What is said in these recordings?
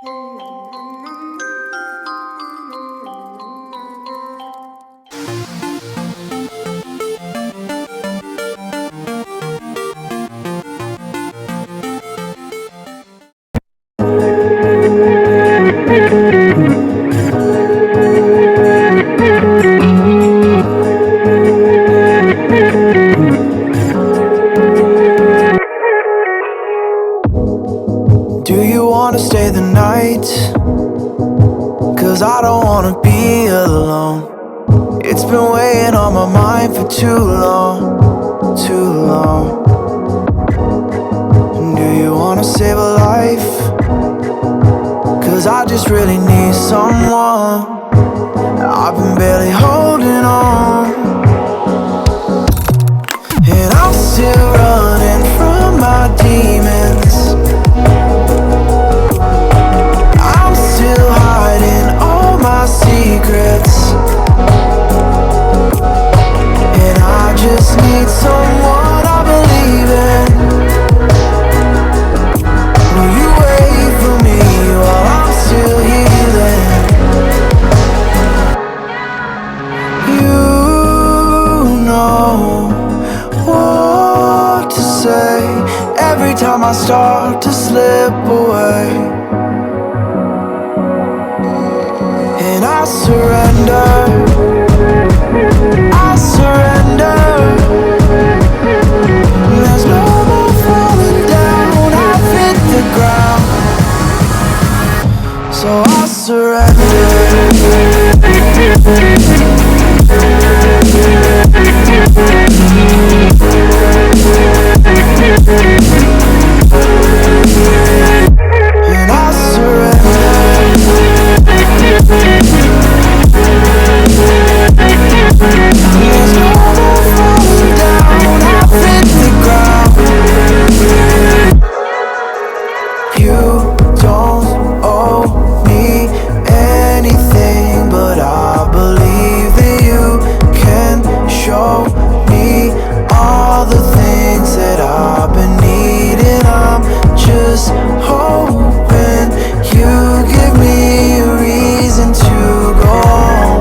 Do you wanna stay the night? 'Cause I don't wanna be alone. It's been weighing on my mind for too long, too long. Do you wanna save a life? 'Cause I just really need someone. I've been barely holding on, and I'm still running from my demons. I'm still hiding all my secrets, and I just need someone I believe in. Will you wait for me while I'm still healing? You know what to say every time I start to slip away, and I surrender, I surrender. There's no more falling down, I've hit the ground, so I surrender. And I surrender. There's no more falling down, I've hit the ground. You don't owe me anything, but I believe that you can show me all the things that I've been needing. I'm just hoping you give me a reason to go on.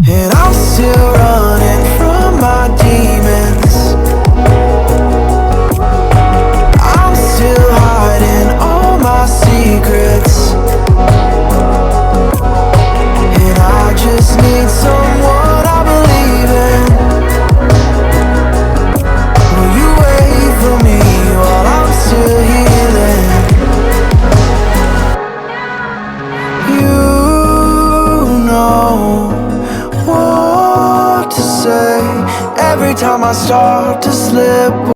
And I'm still running from my demons. I'm still hiding all my secrets, and I just need someone I believe in. Will you wait for me while I'm still healing? You know what to say every time I start to slip